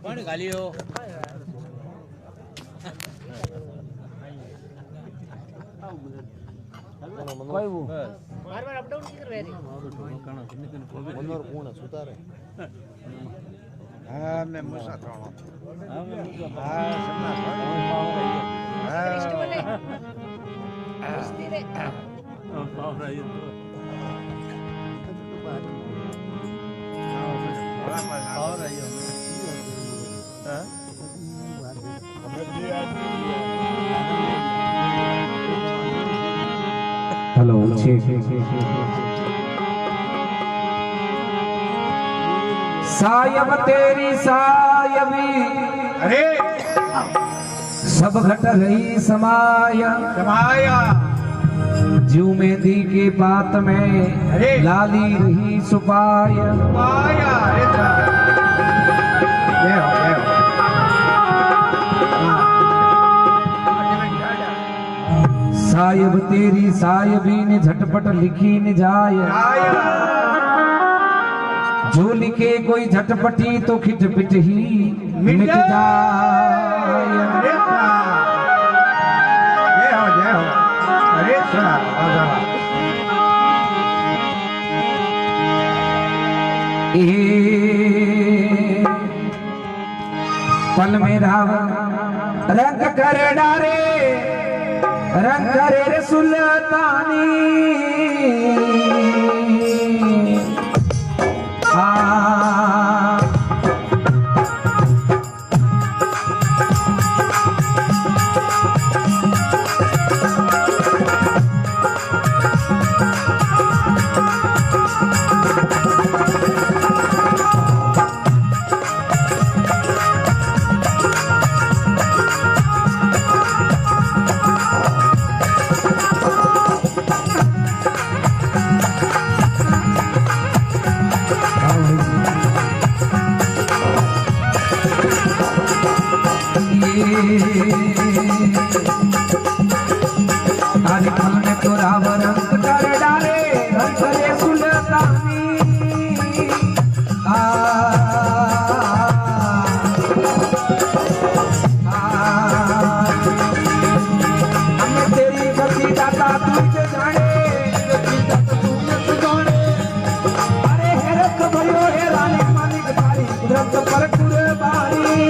पानी खा लियो कोई वो बार-बार अप डाउन कर रहे थे मनोर कोण सुता रे हां मैं मुसा था हां मैं मुसा हां समना हां कृष्ण बोले कृष्ण रे पाव रही तो पाव रही हो हां हेलो सायब तेरी सायबी अरे सब घट रही समाया समाया जू मेहंदी के पात में अरे लाली रही सुपाया आया अरे ले हो सायब तेरी सायबी ने झटपट लिखी न जाय जो लिखे कोई झटपटी तो खिटपिट ही मिट जाए जय हो अरे सुना पल में रावण रंग कर डारे रंग करे रे सुल्तानी आज फल में तो रावण रंग कर डाले रंग करे सुल्तानी हमें तेरी गति दाता तुझे जाने अरे हेरत भयो हे रानी मालिक तारी कुदरत पर कुर्बानी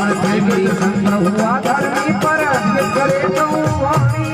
और देवी संत हुआ धरती पर करे तो वाणी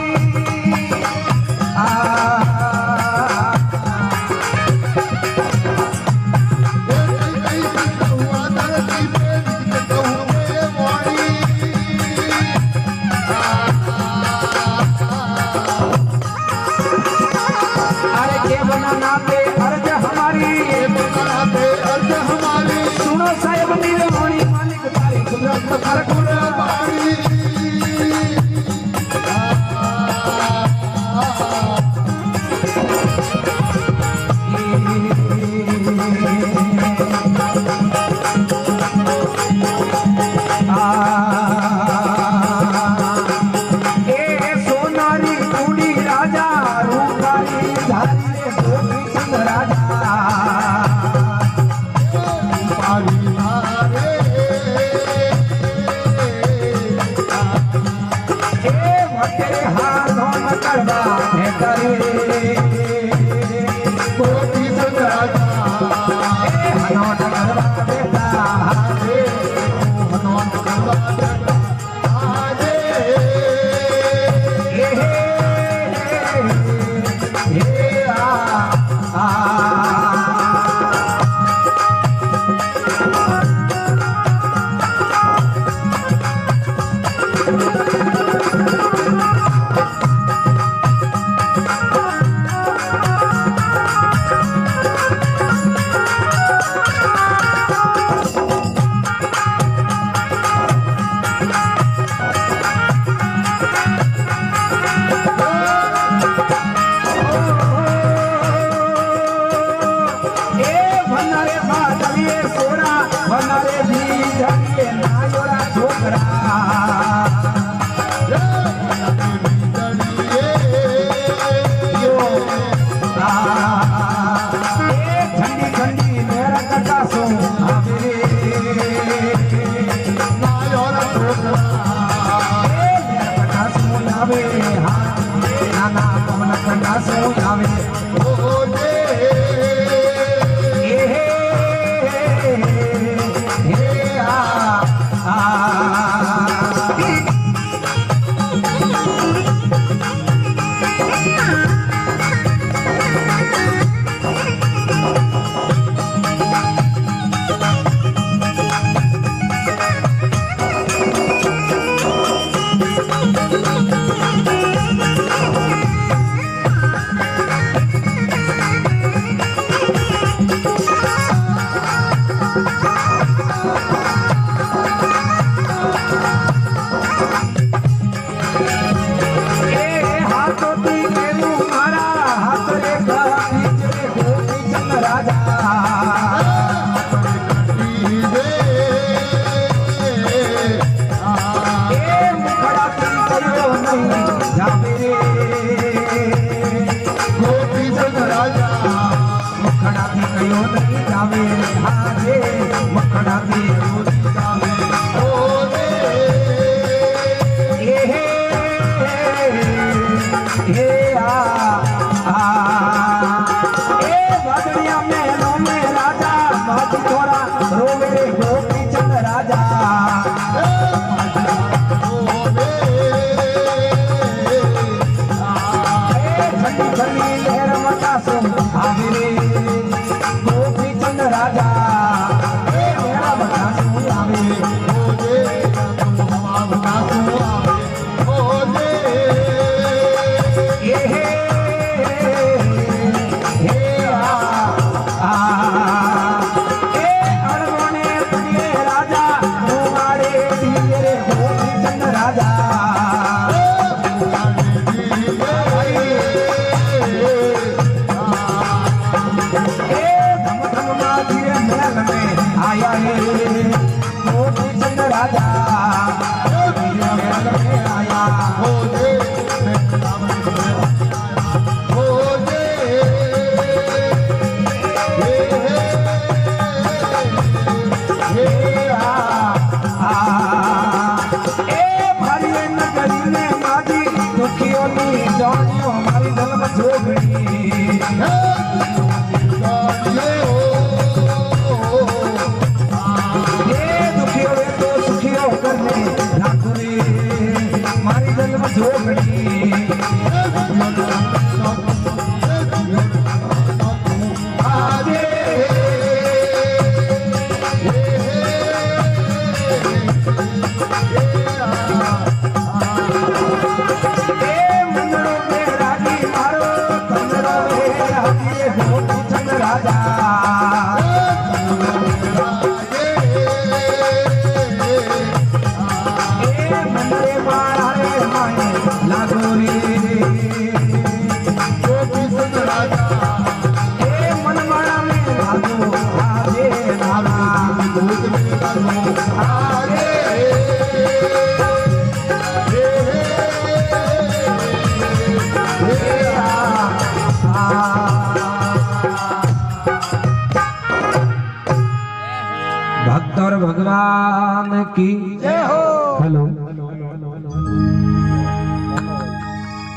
भक्तों भगवान की जय हो। हेलो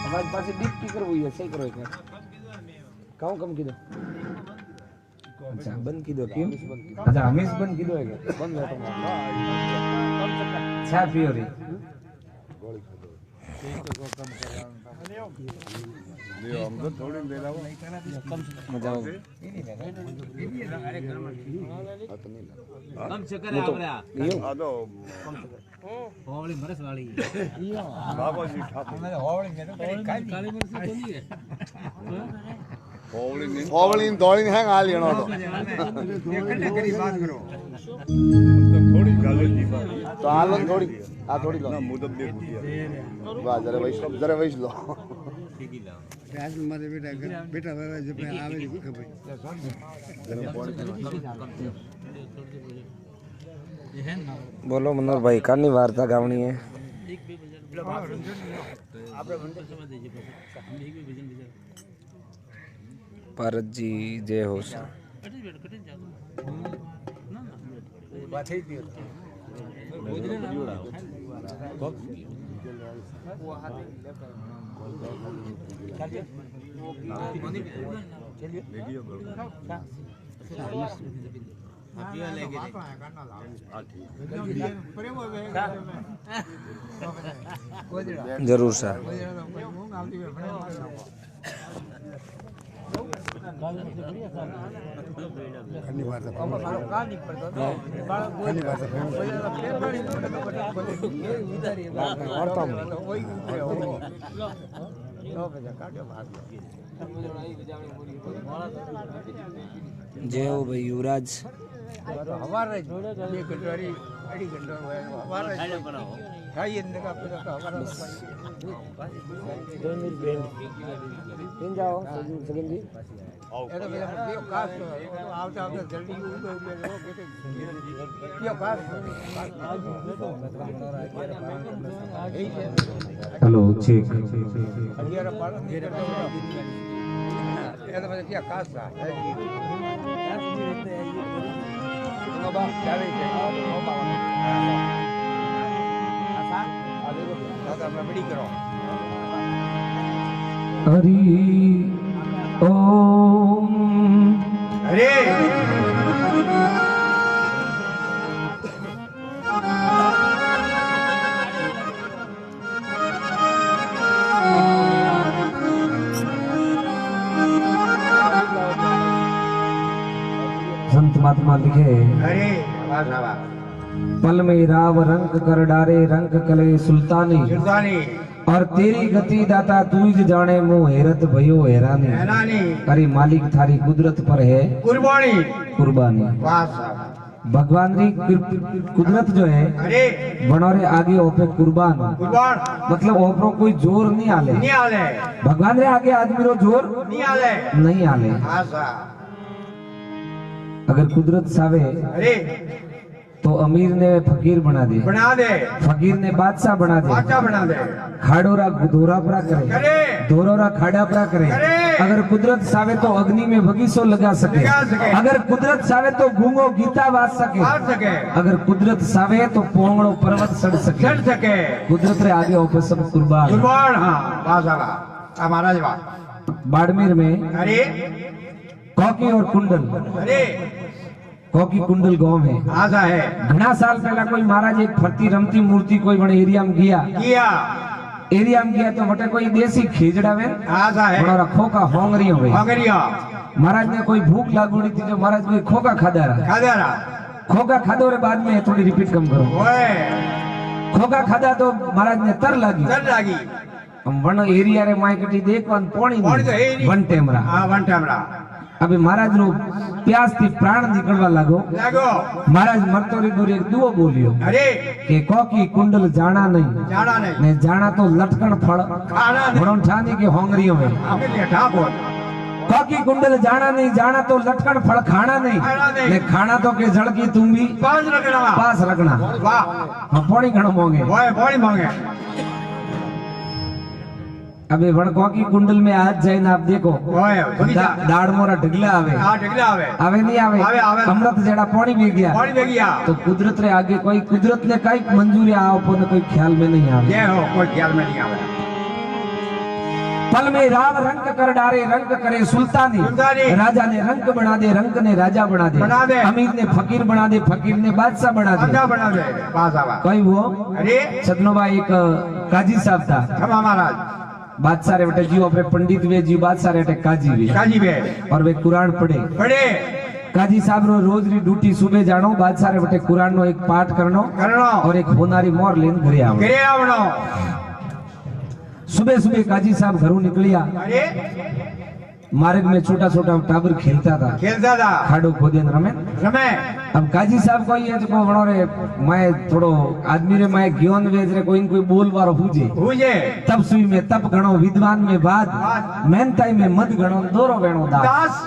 आवाज पासे डीप की करवी है, सही करो एक बार। काऊ कम की दो। अच्छा बंद की दो क्यों? अच्छा हमेश बंद की दो है क्या? बंद है तो छा पियो रे लियो हम तो थोड़ी ले लाओ मजा आओ। कम चक्कर है आपरा आ दो होवली मरस वाली बाबा जी ठाकुर काली मरस तो नहीं है होवली दौड़ी है आ लेनो तो थोड़ी गालो जी तो हालो थोड़ी आ थोड़ी लो ना मुदब दे गुटिया वाह जरा वैस लो राज मारे बेटा बाबा जब आवे को खबर बोलो मनोहर भाई कानी वार्ता गावनी है। भारत जी जय हो सर। जरूर सर। जय हो भाई युवराज। हमारे ये गंडवारी अड़ी गंडवार हमारे खाई इनका पूरा तो हमारा इन जाओ सगन जी। ये तो मेरा यो कास तो आवता आवता जल्दी उड़ गए हो कहते यो कास हेलो चेक अगियारा पालन ये तो मेरा क्या कास था नो बा चावे के नो बा आसा दादा मैं बड़ी करो हरि ओम अरे संत महात्मा लिखे अरे वाह वाह पल में राव रंग कर डारे रंग कले सुल्तानी सुल्तानी और तेरी गति दाता तू ही जाने मुँह हैरत भयो हैरानी हैरानी अरे मालिक थारी कुदरत पर है कुर्बानी कुर्बानी। वाह साहब भगवान की कुदरत जो है अरे बनोरे आगे ओपे कुर्बान कुर्बान मतलब ओपरो कोई जोर नहीं आले नहीं आले भगवान रे आगे आदमी रो जोर नहीं आले नहीं आले। हाँ साहब अगर कुदरत सावे अरे तो अमीर ने फकीर बना दे फकीर ने बादशाह बना दे खाड़ोरा धोरा परा करे धोरोरा खाड़ा परा करे। अगर कुदरत सावे तो अग्नि में बगीचो लगा सके अगर कुदरत सावे तो गूंगो गीता वाज सके अगर कुदरत सावे तो पोंगड़ो पर्वत चढ़ सके कुदरत रे आगे ओपे सब कुर्बान। बाड़मेर में अरे कॉकी और कुंडल कॉकी कुंडल गांव है आजा है घना साल पहला कोई महाराज एक फरती रमती मूर्ति कोई बड़े एरिया में गया तो बटे कोई देसी खीजड़ा में आजा है बड़ा खोका होंगरी हो गई महाराज ने कोई भूख लागूड़ी थी जो महाराज कोई खोका खादा रहा खोका खादो रे बाद में थोड़ी रिपीट कम करो खोका खादा तो महाराज ने तर लागी हम वन एरिया रे माइकटी देखवान पोणी वन टेमरा अभी महाराज रो प्यास थी प्राण निकलवा लागो महाराज मरतो री दूर एक दुओ बोलियो के कॉकी कुंडल जाना नहीं ने जाना तो लटकन फल भड़ों ठानी के होंगरियों में कॉकी कुंडल जाना नहीं जाना तो लटकन फल खाना नहीं ने खाना तो के झड़की तुम भी पास रखना हम पौड़ी घणो मोंगे अबे वणको की कुंडल में आज जाए ना आप देखो ओए दाड़ मोरा ढगला आवे ढगला आवे आवे नहीं आवे अमृत जेड़ा पानी में गया तो कुदरत रे आगे कोई कुदरत ने कई मंजूरी आओ पर कोई ख्याल में नहीं आवे ये हो कोई ख्याल में नहीं आवे पल में राव रंग कर डारे रंग करे सुल्तानी राजा ने रंग बना दे रंग ने राजा बना दे अमीर ने फकीर बना दे फकीर ने बादशाह बना दे कोई वो अरे सदनोबा एक काजी साहब था महाराज बादशाह रे बेटे जी अपने पंडित वे जी बादशाह रे काजी वे और वे कुरान पढ़े काजी साहब रो रोज री ड्यूटी सुबह जानो बादशाह रे बेटे कुरान नो एक पाठ करनो और एक होनारी मोर लेन घरे आवनो सुबह सुबह काजी साहब घरों निकलिया मार्ग में छोटा छोटा टाबर खेलता था खाड़ो खोदे रमे अब काजी साहब को ये को बणो रे मैं थोड़ो आदमी रे मैं ज्ञान वेज रे कोई कोई बोल वारो हुजे तब सुई में तप गणो विद्वान में बाद मेहनताई में मत गणो दोरो वेणो दास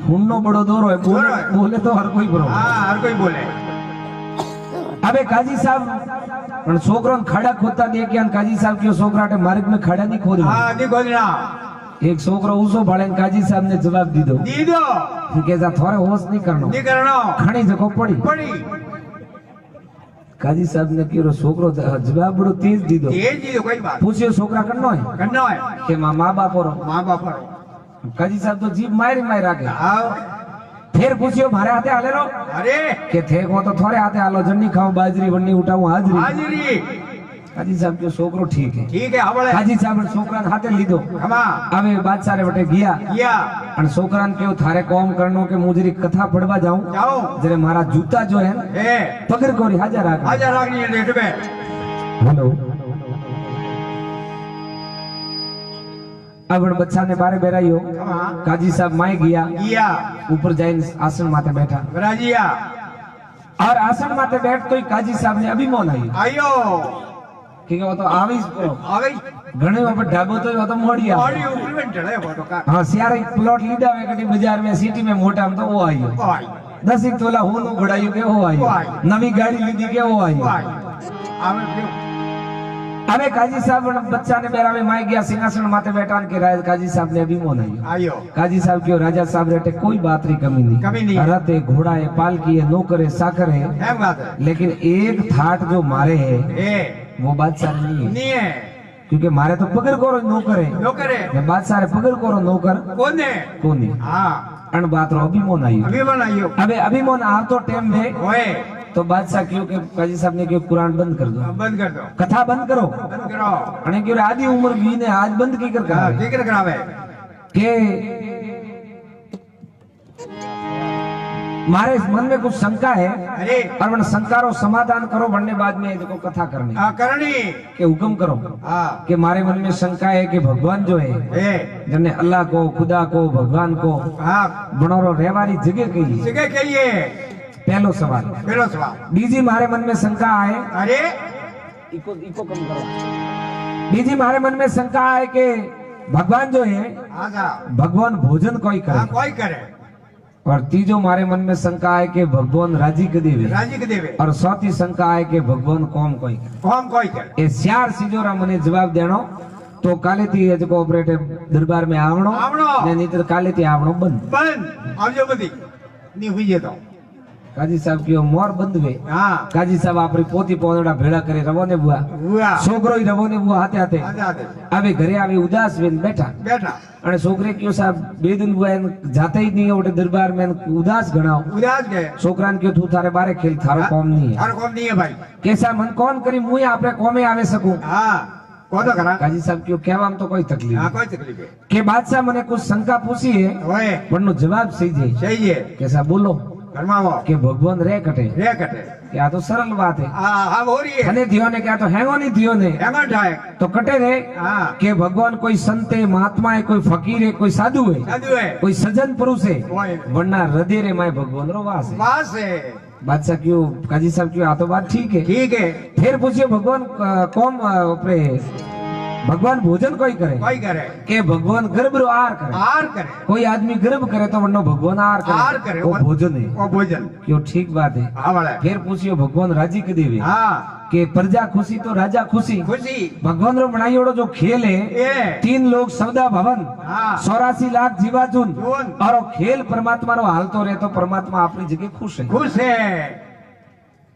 हुन्नो बड़ो दोरो है बोले तो हर कोई बरो हर कोई बोले अबे काजी साहब पण छोकरो खाड़ा खोदता देख के काजी साहब के छोकराटे मार्ग में खाड़ा नहीं खोदना एक छोकरो ऊसो भाड़े काजी साहब ने जवाब दीदो के जा थोड़े होश नहीं करनो खणी जको पड़ी काजी साहब ने किरो छोकरो जवाब बड़ो तेज दीदो कोई बात पूछियो छोकरा करनो है के मां बाप रो काजी साहब तो जीभ मारी मार राखे फिर पूछियो मारे हाथे हाले रो अरे के थे को तो थोड़े हाथे हालो जन्नी खाऊं बाजरी वन्नी उठाऊं हाजरी काजी साहब के छोकरो ठीक है आवड़े काजी साहब छोकरा हाथे लीधो अबे बादशाह रे बटे गया अन छोकरान के थारे काम करनो के मुजरी कथा पढ़वा जाऊं जरे मारा जूता जो है पकड़ कोरी हाजर राखनी है लेट में हेलो अब बच्चा ने बारे बेराई हो काजी साहब माए गया ऊपर जाइन आसन माथे बैठा और आसन माथे बैठ तो काजी साहब ने अभी मौन आयो ठीक है वो तो आवे घणे वहाँ पर ढाबो तो वो तो मोड़िया हाँ सियारे प्लॉट लीधा वे कटी बाजार में सिटी में मोटा हम तो वो आयो 10 तोला हो नो घोड़ाइयो के वो आयो नवी गाड़ी लीधी के वो आयो अबे काजी साहब बच्चा ने मेरा में माई गया सिंहासन माथे बैठान के राज काजी साहब ने अभी मोन आयो काजी साहब क्यों राजा साहब रहते कोई बात री कमी नहीं रथ है घोड़ा है पालकी है नौकर है साकर है लेकिन एक थाट जो मारे है वो बादशाह नहीं है क्योंकि मारे तो पकड़ करो नौकर है बादशाह पकड़ करो नौकर कौन है अन बात रो अभी मोन आयो अबे अभी मोन आप तो टाइम में तो बादशाह क्यों के काजी साहब ने क्यों कुरान बंद कर दो कथा बंद करो अने क्यों आधी उम्र भी ने आज बंद की कर करावे के मारे मन में कुछ शंका है और मन शंका रो समाधान करो बनने बाद में देखो कथा करनी के हुक्म करो कि मारे मन में शंका है कि भगवान जो है जने अल्लाह को खुदा को भगवान को बनोरो रहवारी जगह कहिए पहलो सवाल बीजी मारे मन में शंका आए अरे इको कम करो बीजी मारे मन में शंका आए कि भगवान जो है भगवान भोजन कोई करे और तीजो मारे मन में शंका है कि भगवान राजी के देवे और चौथी शंका है कि भगवान कौम कोई करे ये चार चीजों मने जवाब देनो तो काले थी जो ऑपरेटिव दरबार में आवणो नहीं तो काले थी आवणो बंद आवजो बदी नहीं हुई तो काजी साहब की मोर बंद वे काजी साहब आपरी पोती पोदड़ा भेड़ा करे रवोने बुआ छोकरो ही रवोने बुआ हाथे अबे घरे आवे उदास वेन बैठा अने छोकरे क्यों साहब बे दिन बुआ जाते ही नहीं ओटे दरबार में उदास गणाओ छोकरान क्यों तू थारे बारे खेल थारो कौम नहीं है भाई कैसा मन कौन करी मुई आपरे कौमे आवे सकूं काजी साहब क्यों कहवाम तो कोई तकलीफ है के बादशाह मने कुछ शंका पूछी है वरनो जवाब सही है कैसा बोलो के भगवान रे कटे क्या तो सरल बात है हने दियो ने क्या तो हैंगो नहीं दियो ने तो कटे रे के भगवान कोई संत है महात्मा है कोई फकीर है कोई साधु है कोई सज्जन पुरुष है वरना हृदय रे माय भगवान रो वास है बादशाह क्यों काजी साहब क्यों आ तो बात ठीक है फिर पूछिए भगवान कौन भगवान भोजन कोई करे के भगवान गर्भ रो आर करे कोई आदमी गर्भ करे तो वरनो भगवान आर करे वो भोजन है क्यों ठीक बात है फिर पूछियो भगवान राजी के देवे के प्रजा खुशी तो राजा खुशी। खुशी भगवान रो बनायोड़ो जो खेल है ये 3 लोग सौदा भवन हाँ। 84 लाख जीवाजून जून। और वो खेल परमात्मा रो हालतो रहे तो परमात्मा अपनी जगह खुश है। खुश है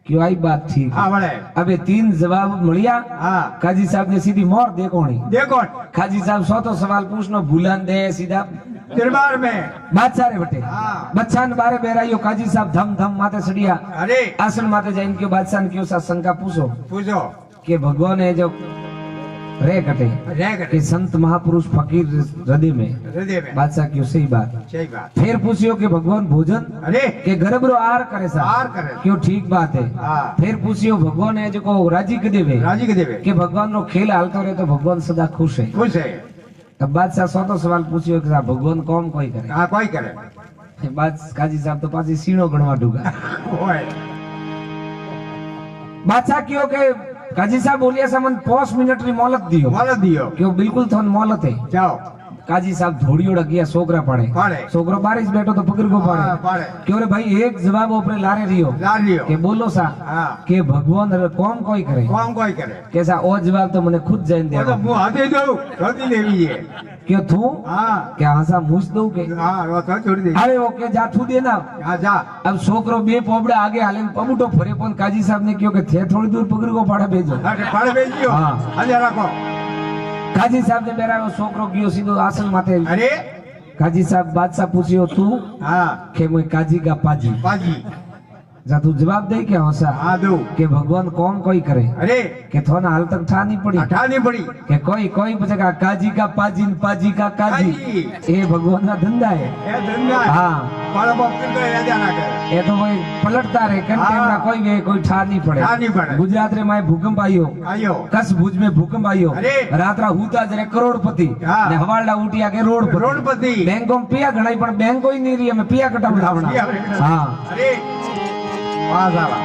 क्यों आई बात ठीक हाँ बड़े अबे 3 जवाब मिलिया। हाँ काजी साहब ने सीधी मोर देखोणी देखो काजी साहब 100 सवाल पूछनो भूलन दे सीधा दरबार में बादशाह रे बटे हाँ। बच्चान बारे बेरायो काजी साहब धम धम माथे सड़िया अरे आसन माथे जाइन के बादशाह ने क्यों सा शंका पूछो पूछो कि भगवान है जो रे कटे रह कि गए संत महापुरुष फकीर हृदय में हृदय में बादशाह क्यों सही बात सही बात फिर पूछियो कि भगवान भोजन अरे के गर्भ रो आर करे सा आर करे। क्यों ठीक बात है। हाँ। फिर पूछियो भगवान है जो को राजी के देवे राजी के देवे कि भगवान रो खेल हालतो रहे तो भगवान सदा खुश है। खुश है अब बादशाह 100 सवाल पूछियो कि साहब भगवान कौन कोई करे हाँ कोई करे बात काजी साहब तो पासी सीणो गणवा डूगा ओए बादशाह क्यों के काजी साहब बोलिया समन 5 मिनट री मोहलत दियो बोल दियो क्यों बिल्कुल थोन मोहलत है। जाओ काजी साहब धोड़ियोड़ा गया सोकरा पड़े पड़े सोकरो बारिश बैठो तो पकड़ को हाँ, पड़े पड़े क्यों रे भाई एक जवाब ऊपर लारे रियो ला लियो के बोलो सा हाँ के भगवान रे कौन कोई करे कौन कोई करे कैसा ओ जवाब तो मैंने खुद जान वो दिया तो मुंह हाथे दो छोड़ी लेवी है क्यों तू हाँ क्या हंसा मुझ दो के हाँ वो तो छोड़ दे अरे ओके जा थू देना हाँ जा अब सोकरो बे पोबड़े आगे हाले पमुटो फरे पण काजी साहब ने क्यों के थे थोड़ी दूर पकड़ को पाड़े भेजो अरे पड़ भेजियो हाँ। अरे रखो काजी साहब ने मेरा वो सोकरो गयो सीधो आसन माथे अरे काजी साहब बादशाह पूछियो तू हाँ के मैं काजी का पाजी बाजी जा तू जवाब दे के हंसा हाँ दो के भगवान कौन कोई करे अरे के थोना हाल तक था नहीं पड़ी अठानी पड़ी के कोई कोई पूछेगा काजी का पाजी पाजी का काजी काजी। ये भगवान का धंधा है। ये धंधा हाँ बड़ा बाप के याद आना कर ये तो भाई पलटता रहे कंटे हाँ। में कोई वे कोई ठा नहीं पड़े ठा नहीं पड़े। गुजरात रे माय भूकंप आयो आयो कस भुज में भूकंप आयो अरे। रात्रा हुता जरे करोड़पति हाँ। ने हवालडा उठिया के रोडपति रोडपति। बैंकों में पिया घणाई पण बैंक कोई नहीं रही हमें पिया कटाव लावना हाँ अरे वाह साला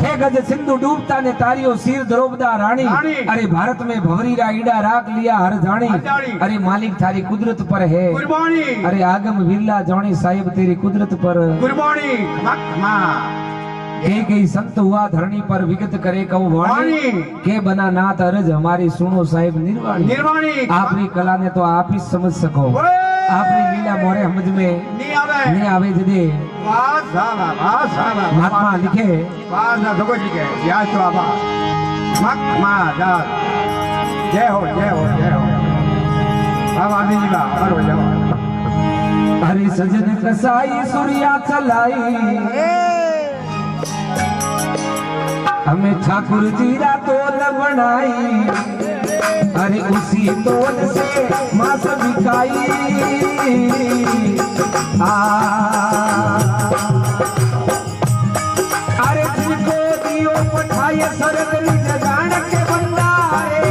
हे गज सिंधु डूबता ने तारियो सिर द्रौपदा रानी रानी। अरे भारत में भवरी रा ईड़ा राख लिया हर जानी हर जानी। अरे मालिक थारी कुदरत पर है कुर्बानी अरे आगम विरला जानी साहिब तेरी कुदरत पर कुर्बानी कई संत हुआ धरणी पर विगत करे कऊ वाणी वाणी। के बना नाथ अरज हमारी सुनो साहिब निर्वाणी निर्वाणी आपरी कला ने तो आप ही समझ सको ओए। आपरी लीला मोरे समझ में नहीं आवे नहीं आवे जदे वाह साला महात्मा लिखे वाह ना देखो जी के या तो आबा महात्मा जा जय हो जय हो जय हो अब आदमी जी बा और हो जाओ हरि सजन कसाई सूर्या चलाई हमें ठाकुर जी रा तोल बनाई अरे उसी तोल से मास बिकाई अरे जिनको दियो पठाए सरग निज जान के बंदारे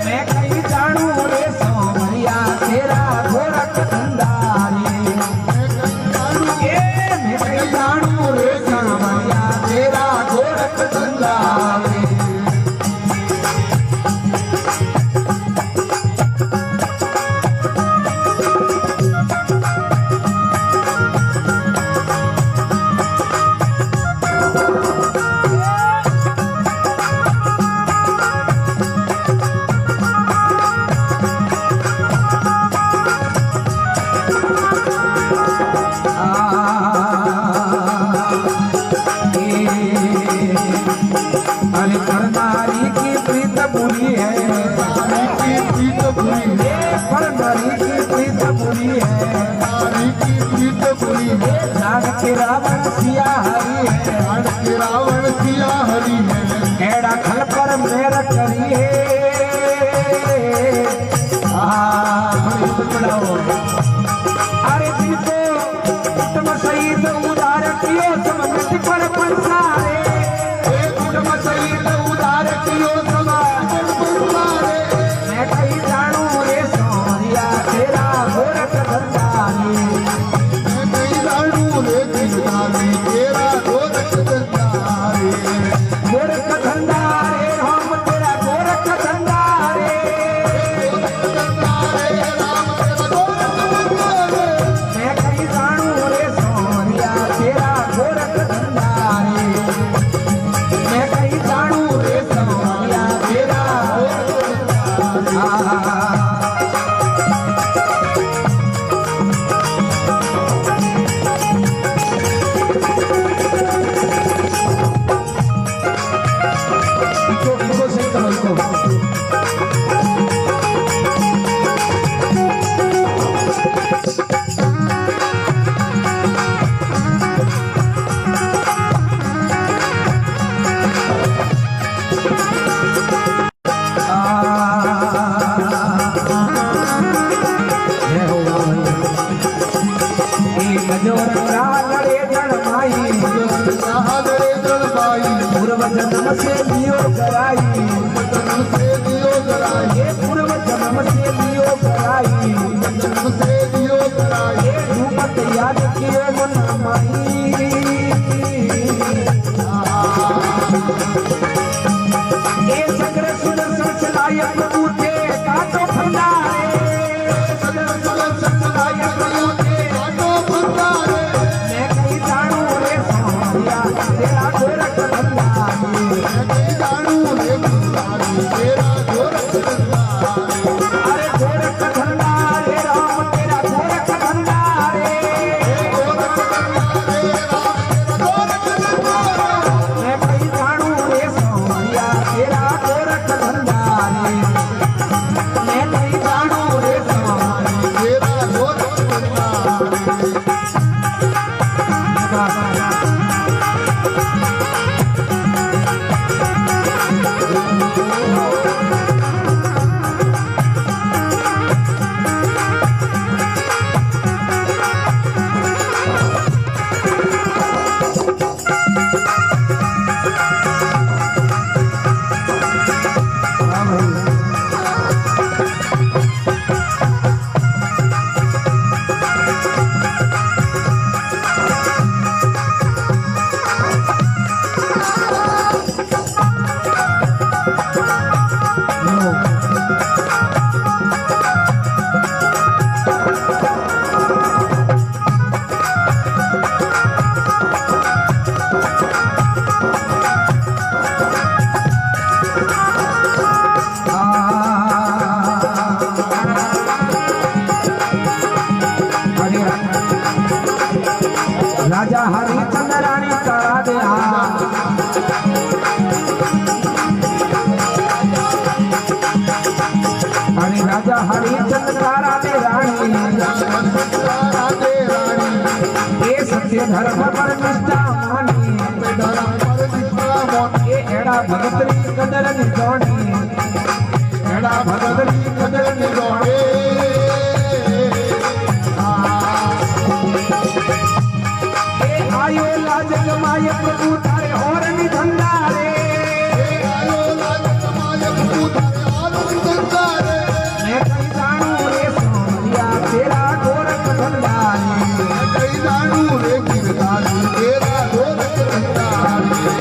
मैं कहीं जानू रे सोमरिया तेरा गोरख धंधारी मैं कहीं जानू रे सोमरिया तेरा गोरख धंधारी अरे करनारी की प्रीत बुरी है करनारी की प्रीत बुरी है नाग के रावण सिया हरी है एड़ा खल पर मेर करी है अरे जिनको तुम सही तो उदार कियो सब मिट पर पंसारे तुम सही तो उदार कियो सब मैं कहीं जानू रे सोनिया तेरा गोरख धंधारी गोरख धंधारे हम तेरा गोरख धंधारे मैं कहीं जानू रे सोनिया राजा हरिचंद्र रानी करा दे अरे राजा हरिचंद्र करा दे रानी ये सत्य धर्म पर निष्ठा मानी ये एड़ा भगतरी कदर निजोड़ी एड़ा भगतरी कदर निजोड़ी आयो लाज कमाए प्रभु तारे और निधंधा रे आयो लाज कमाए प्रभु तारे और निधंधा रे मैं कहीं जानू रे सोनिया तेरा गोरख धंधा रे मैं कहीं जानू रे गिरधारी तेरा गोरख धंधा रे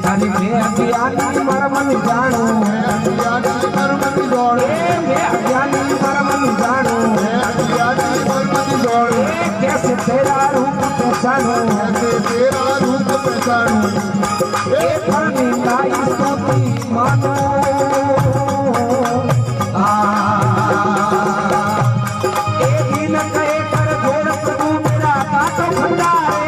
अज्ञानी मरमन जानो अज्ञानी मरमन दौड़े मैं अज्ञानी मरमन जानो अज्ञानी मरमन दौड़े कैसे तेरा रूप पहचानो कैसे तेरा रूप पहचानो एक फलनी का स्तुति मानो एक दिन कहे कर जोड़ प्रभु मेरा काटो भंडारे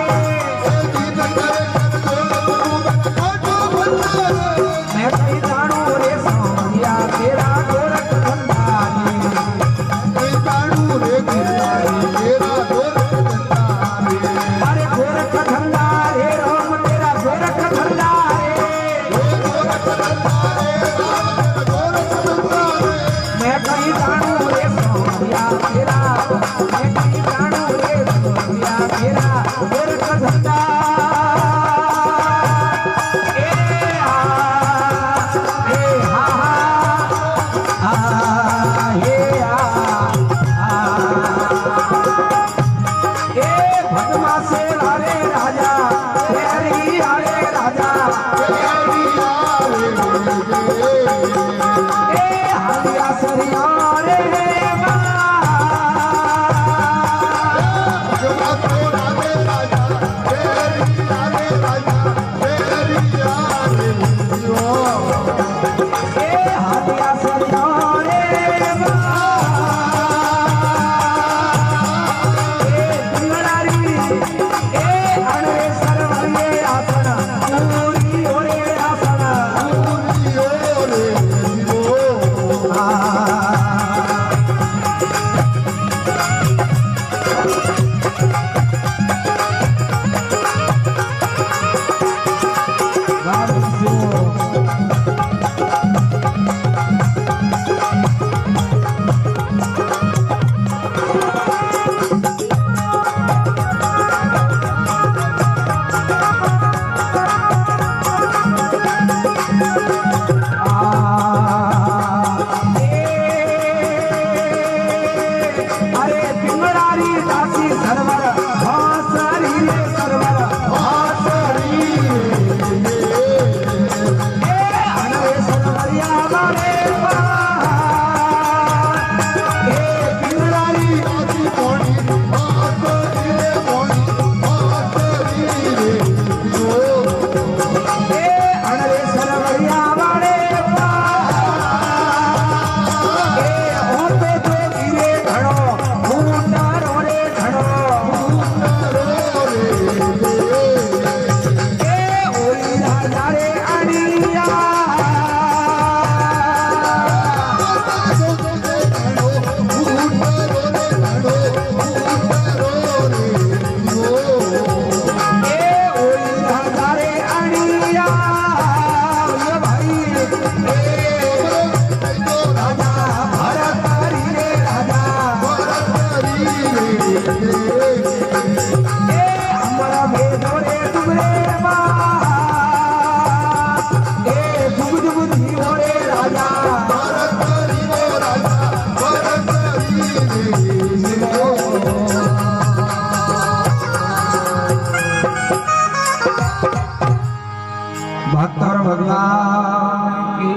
भगवान की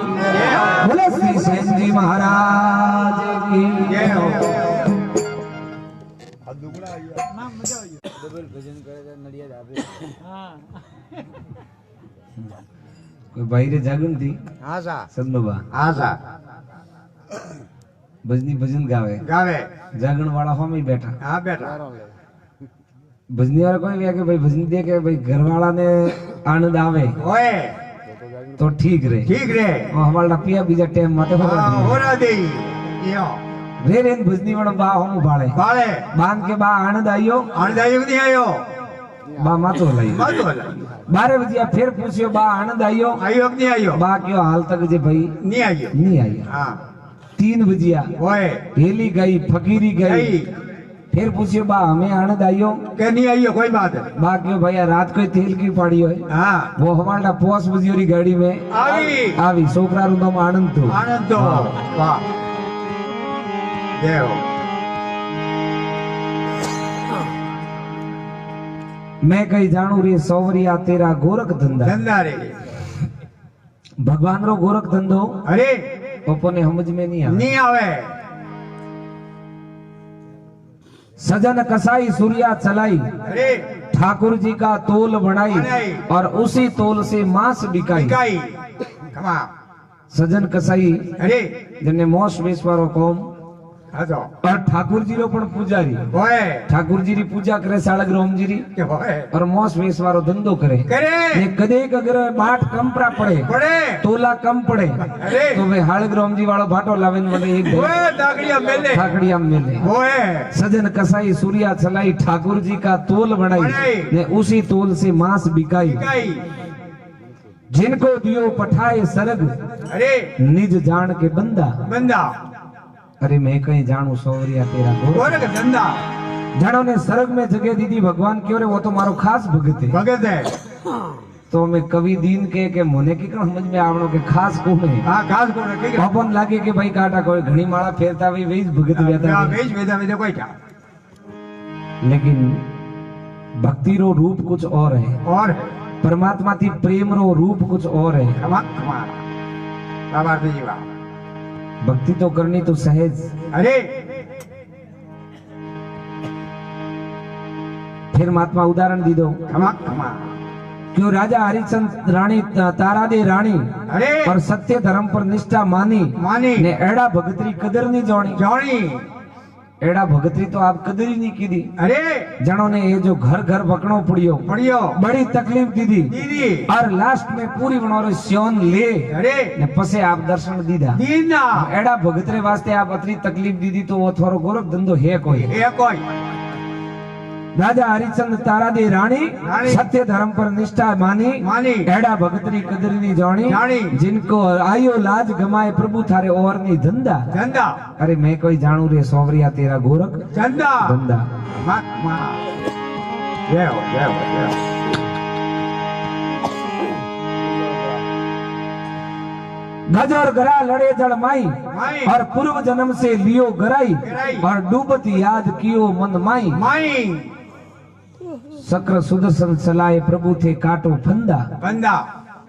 बोले श्री सेन जी महाराज की जय हो ડબલ ભજન કરે તો નડિયાદ આવે कोई बाहर जागन थी હા સા संदोबा હા સા भजनी भजन गावे ગાવે जागण वाला हम ही बैठा હા बेटा भजनी वाला कोई भी के भाई भजनी दे के भाई घर वाला ने आनंद आवे ઓય तो ठीक रहे ઠીક રે और हमारा पिया बीजा टाइम माते हो હા હોરા દે યો रे रे भजनी वाला बा हम बाले બાળે बांध के बा आनंद आयो આણદાયો નહીં આયો बा मातो लाई માતો લા 12 बजे फिर पूछियो बा आनंद आयो આયો કે નહીં આયો बा क्यों हाल तक जे भाई નહીં આયો नहीं आई હા 3 बजिया ઓય हेली गई फकीरी गई ગઈ फिर पूछियो बा हमें आनंद आयो કે નહીં આયો કોઈ બાત बा क्यों भैया रात को तेल की पड़ी है હા वो हमारा पोस बजियोरी गाड़ी में આવી आवी छोकरा रू नाम आनंद तो આનંદ તો વાહ જય હો मैं कहीं जानू रे सौवरिया तेरा गोरख धंधा ધંધા રે भगवान रो गोरख धंधो અરે अपने समझ में नहीं आवे નહીં આવે सजन कसाई सूर्या चलाई અરે ठाकुर जी का तोल बनाई बनाई। और उसी तोल से मांस बिकाई કાઈ ખમા सजन कसाई અરે जने मोस वेसवारो कोम હાજો और ठाकुर जी रो पण पुजारी ઓય ठाकुर जी री पूजा करे साळग रोमजी री કે હોય और मोस वेसवारो धंधो करे કરે ने कदे अगर बाट कम पड़ा पड़े પડે तोला कम पड़े અરે तो वे हाळग रोमजी वालो भाटो लावेन वने एक ઓય દાગડિયા મેલે ठाकड़िया मेले ઓય सजन कसाई सूर्या चलाई ठाकुर जी का तोल बनाई बनाई। ने उसी तोल से मांस बिकाई કાઈ जिनको दियो पठाए सरग અરે निज जान के बंदा બંદા अरे मैं कहीं जानू सौरिया तेरा गोरख ગોરખ ધંધા जानो ने सरग में जगह दीदी भगवान क्यों रे वो तो मारो खास भगत है ભગત હે तो मैं कवि दीन के मोने की समझ में आवणो के खास कोण है હા ખાસ કોને કે अपन लागे के भाई काटा कोई घणी माला फेरता भी वही भगत આ वेता વેજ વેદા વેદા કોઈ કા लेकिन भक्ति रो रूप कुछ और है और परमात्मा थी प्रेम रो रूप कुछ और है ખમા ખમા બાબા જીવા भक्ति तो करनी तो सहज અરે फिर महात्मा उदाहरण दी दो ખમા ખમા क्यों राजा हरिचंद रानी तारा दे रानी અરે और सत्य धर्म पर निष्ठा मानी માની ने एड़ा भगतरी कदर नहीं जोनी જાણી एड़ा भगतरी तो आप कदर ही नहीं की दी અરે जनो ने ये जो घर घर बकड़ो पड़ियो પડ્યો बड़ी तकलीफ दी दी દીદી और लास्ट में पूरी बनोरे स्योन ले અરે ने पसे आप दर्शन दीदा દીના एड़ा भगतरे वास्ते आप अतरी तकलीफ दी दी तो वो थोरो गोरख धंधो है कोई એ કોઈ राजा हरिचंद तारा दे रानी रानी। सत्य धर्म पर निष्ठा मानी માની एड़ा भगतरी कदर नहीं जानी जानी। जिनको आयो लाज गमाए प्रभु थारे और नहीं धंधा ધંધા अरे मैं कोई जानू रे सौवरिया तेरा गोरख ધંધા धंधा ખમા ખમા જય હો જય હો જય હો गज और गरा लड़े जड़ माई माई। और पूर्व जन्म से लियो गराई गराई। और डूबत याद कियो मन माई માઈ सक्र सुदर्शन चलाए प्रभु थे काटो फंदा બંદા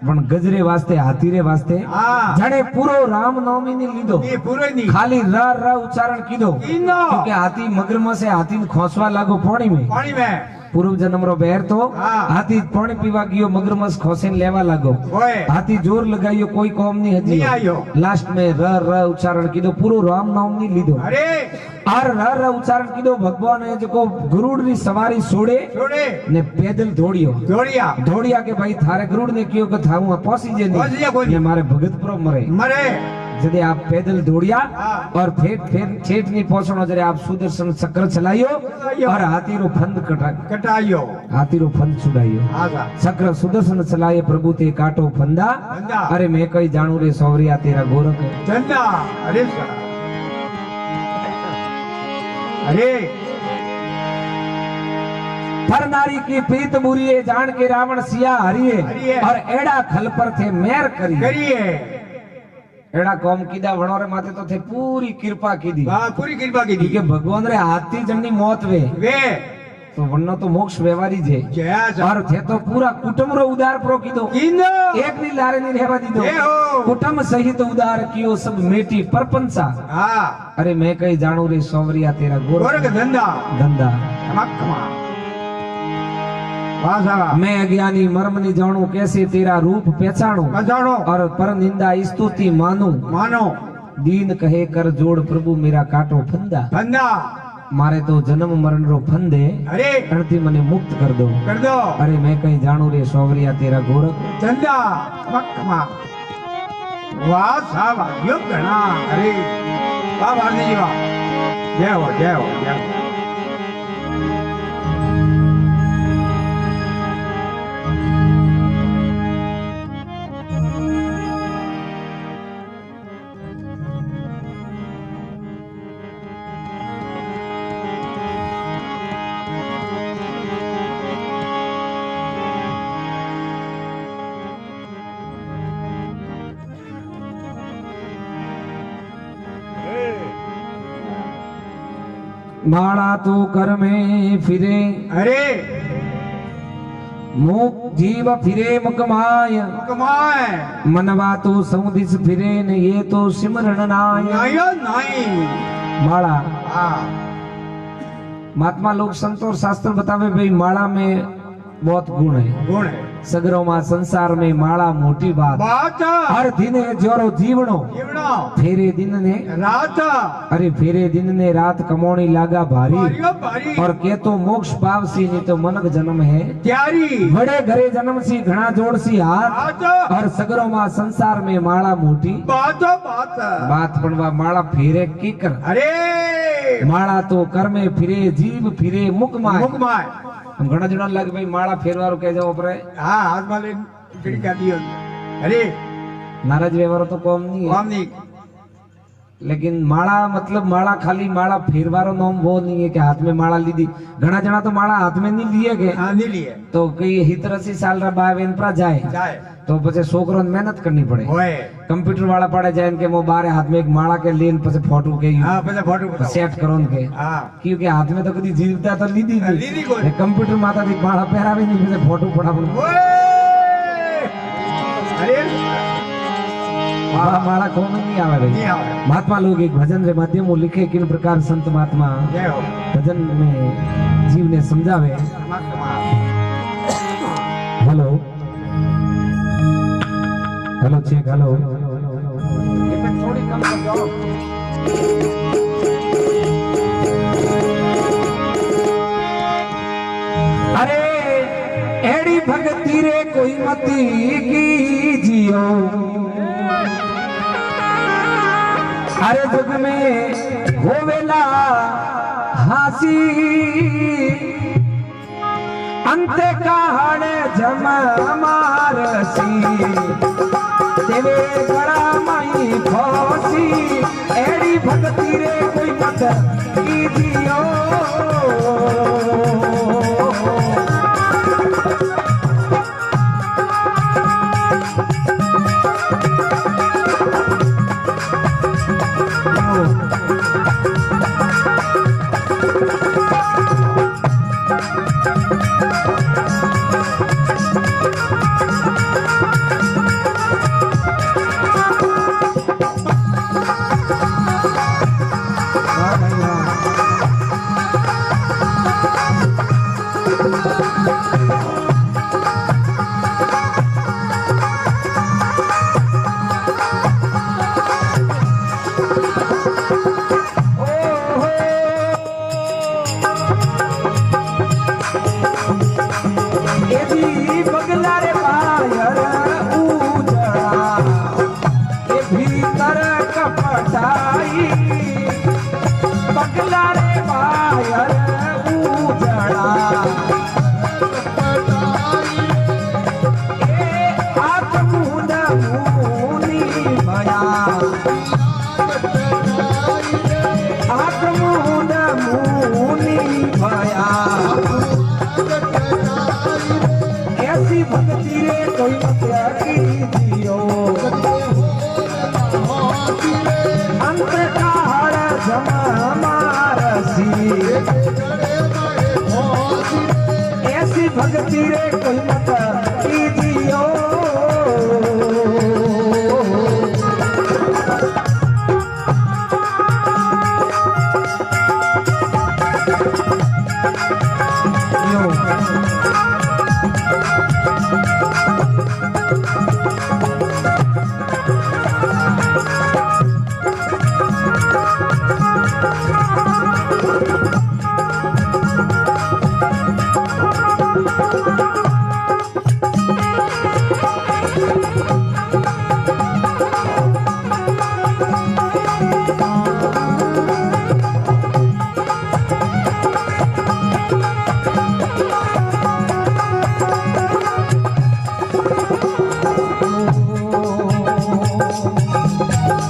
पण गजरे वास्ते हाथी रे वास्ते હા जने पूरो राम नवमी ने लीधो એ પૂરો ની खाली र उच्चारण कीधो ઈનો क्योंकि हाथी मगरमच्छ से हाथी ने खोसवा लागो पानी में પાણી में पूर्व जन्म रो बेर तो हाँ। हाथी पानी पीवा गयो मगरमच्छ खोसे ने लेवा लागो ઓય हाथी जोर लगायो कोई कौम नहीं हजी नहीं आयो। लास्ट में र उच्चारण कीधो पूरो राम नाम नहीं लीधो અરે और र उच्चारण कीधो भगवान ने जो गरुड़ री सवारी छोड़े છોડે ने पैदल दौड़ियो દોડિયા दौड़िया के भाई थारे गरुड़ ने कियो के था हूं पहुंची जे पहुंची जे कोई नहीं ये मारे भगत प्रो मरे મરે जदे आप पैदल दौड़िया हाँ। और फिर ठेठ नहीं पहुंचना जरे आप सुदर्शन चक्र चलाइयो और हाथी रो फंद કટાયો हाथी रो फंद छुड़ाइयो હા સા चक्र सुदर्शन चलाए प्रभु ते काटो फंदा ફંદા अरे मैं कई जानू रे सौरिया तेरा गोरख ધંધા અરે સા અરે पर नारी की प्रीत बुरिए जान के रावण सिया हरिए हरिए। और एड़ा खल पर थे मेर करी કરીએ एड़ा कौम कीदा वणोरे माथे तो थे पूरी कृपा कीदी હા પૂરી કૃપા કીધી કે ભગવાન રે હાથી જણની મોત વે વે तो वरना तो मोक्ष व्यवहारी जे जय और थे तो पूरा कुटुंब रो उदार प्रो कीधो कीनो एक नी लारे नी रहवा दीधो जय हो कुटुंब सहित उदार कियो सब मेटी परपंचा हाँ अरे मैं कहीं जानू रे सौवरिया तेरा गोरख धंधा धंधा मक्खमा वाह साहब मैं अज्ञानी मर्म नहीं जानू कैसे तेरा रूप पहचानू पहचानो और पर निंदा स्तुति मानू मानो दीन कहे कर जोड़ प्रभु मेरा काटो फंदा धंधा मारे तो जन्म मरण रो फंदे अरे करती मने मुक्त कर दो कर दो अरे मैं कहीं जानू रे सौवरिया तेरा गोरख धंधा मक्खमा वाह साहब यो घना अरे वाह भारती जी वाह जय हो जय हो जय हो माड़ा तो कर में फिरे अरे मुख जीव फिरे मुकमाय कमाए मनवा तो समुदिस फिरे न ये तो सिमरण नाय नहीं नहीं माड़ा हाँ महात्मा लोग संत और शास्त्र बतावे भाई माड़ा में बहुत गुण है गुण है सगरो में संसार में माड़ा मोटी बात बात हर दिन जोरो जीवनो जीवनो फेरे दिन ने रात अरे फेरे दिन ने रात कमौनी लागा भारी भारियो भारी और के तो मोक्ष पाव सी नहीं तो मनक जन्म है त्यारी बड़े घरे जन्म सी घना जोड़ सी हाथ बात और सगरो में संसार में माड़ा मोटी बात बात बात पड़वा माड़ा फेरे की कर अरे माड़ा तो कर में फिरे जीव फिरे मुख माय मुख माय हम घना जणा लग भाई माड़ा फेरवारो कह जाओ परे हाँ हाथ माले खिड़का दियो अरे नाराज व्यवहार तो कम नहीं है कौन नहीं लेकिन माड़ा मतलब माड़ा खाली माड़ा फेरवारो नाम वो नहीं है कि हाथ में माड़ा ली दी घना जना तो माड़ा हाथ में नहीं लिए के हाँ नहीं लिए तो कई हित 80 साल रा बाय वेन पर जाए जाए तो पछे छोकरो ने मेहनत करनी पड़े होए कंप्यूटर वाला पड़े जाए के मो बारे हाथ में एक माड़ा के लेन पछे फोटो के हाँ पहले फोटो बताओ सेट करो के हाँ क्योंकि हाथ में तो कदी जीवता तो ली दी लीदी कोई कंप्यूटर माता दी माड़ा पहरावे नहीं पछे फोटो पड़ा ओए अरे माड़ा को में नहीं आवे नहीं भाई आवे महात्मा लोग एक भजन रे माध्यम वो लिखे किन प्रकार संत महात्मा जय हो भजन में जीव ने समझावे हेलो हेलो चेक हेलो थोड़ी कम कर जाओ अरे एड़ी भगती रे कोई मती की जियो अरे जग में होवेला हासी अंते कहाणे जम मारसी देवे गड़ा माई फौसी एड़ी भगती रे कोई मत कीजियो ऐसी भक्ति रे कोई मत कीजियो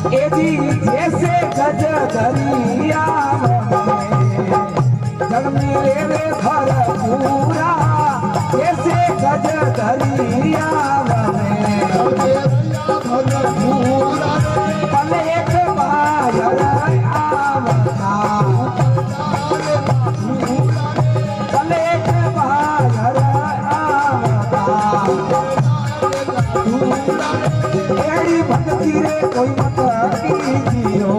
जैसे गज दरिया जग मेरे में भर पूरा जैसे गज दरिया पल एक बार आवता पल एक बार आवता एड़ी भक्ति रे कोई मत कीजियो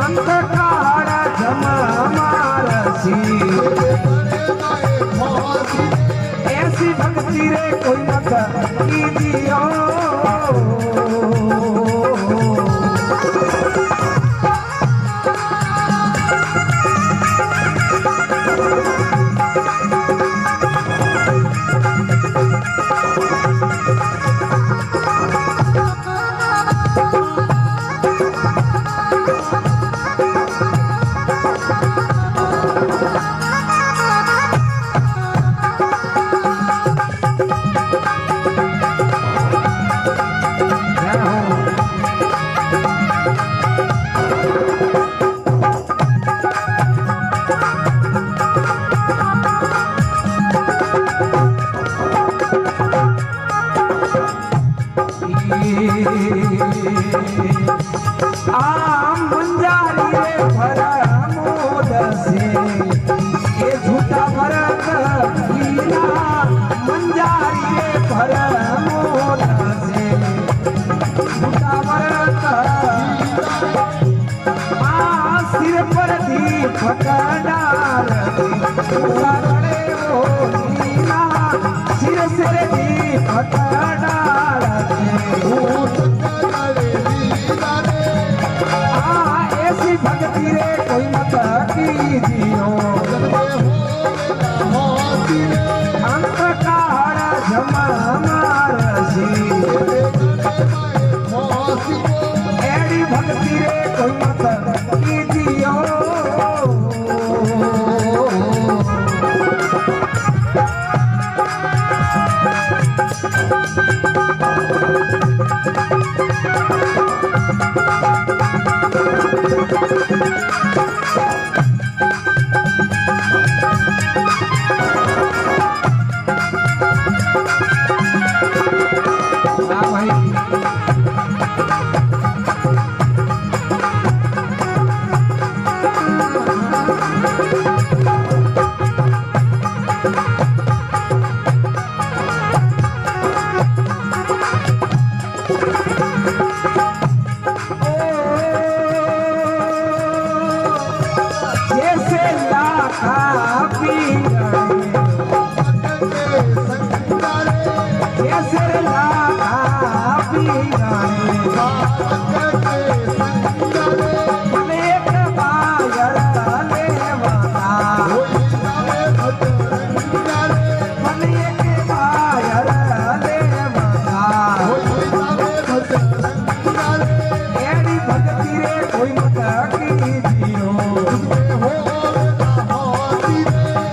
अंत काल जमा मारसी ऐसी भक्ति रे कोई मत कीजियो मंजारी रे भर मोद से ये झूठा भरत लीला मंजारी रे भर मोद से झूठा भरत सिर पर दीपक डाल रे वो लीला सिर सिर दीपक डाल ऐसी भक्ति रे कोई मत कीजियो अंत काल जमा मारसी एड़ी भक्ति रे कोई मत कीजियो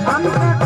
I'm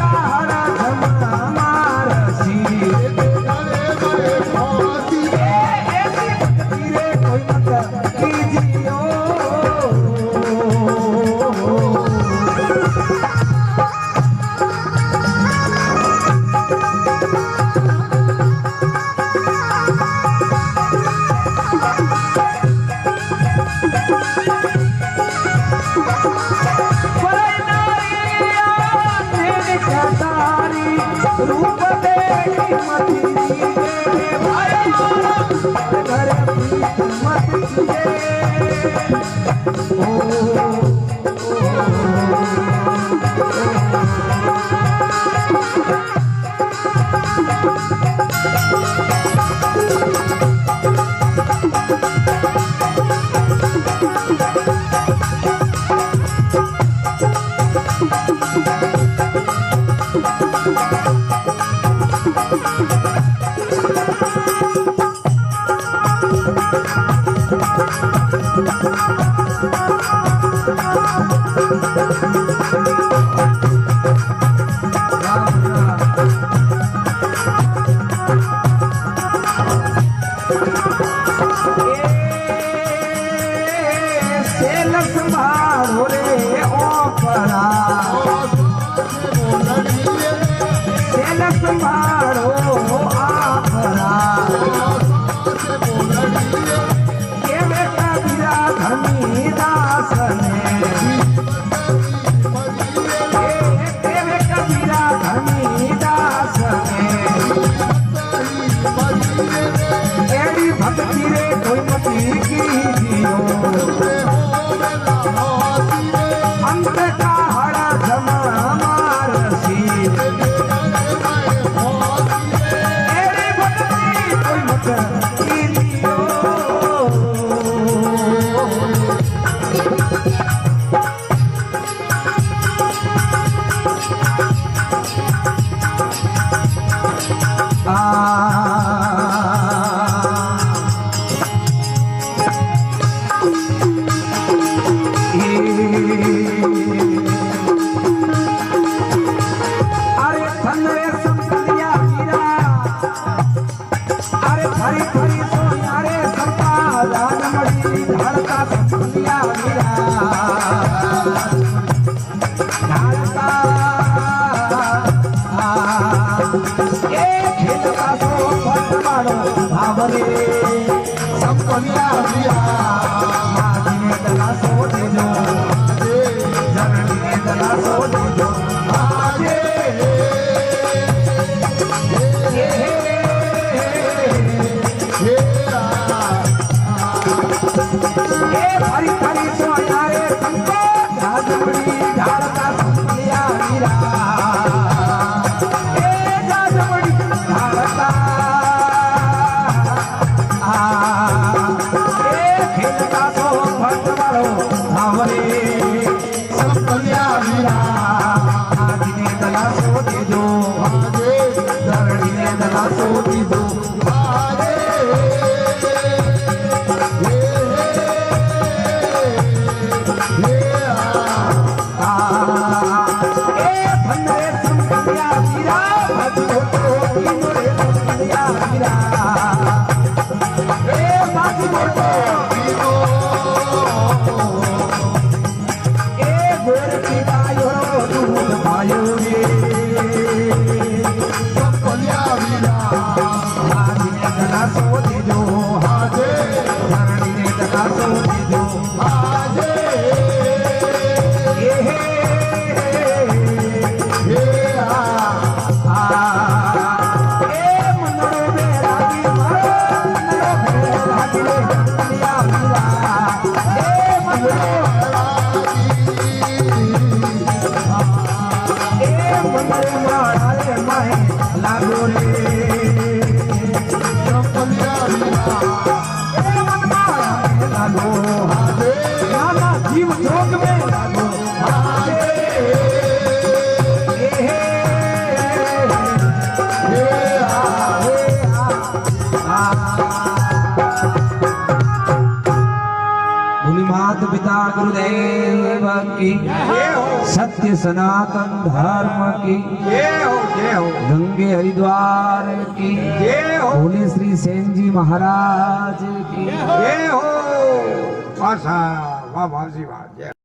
मात पिता गुरुदेव की, सत्य सनातन धर्म की, गंगे हरिद्वार की, भोले श्री सेन जी महाराज की। वाह वाह जी वाह।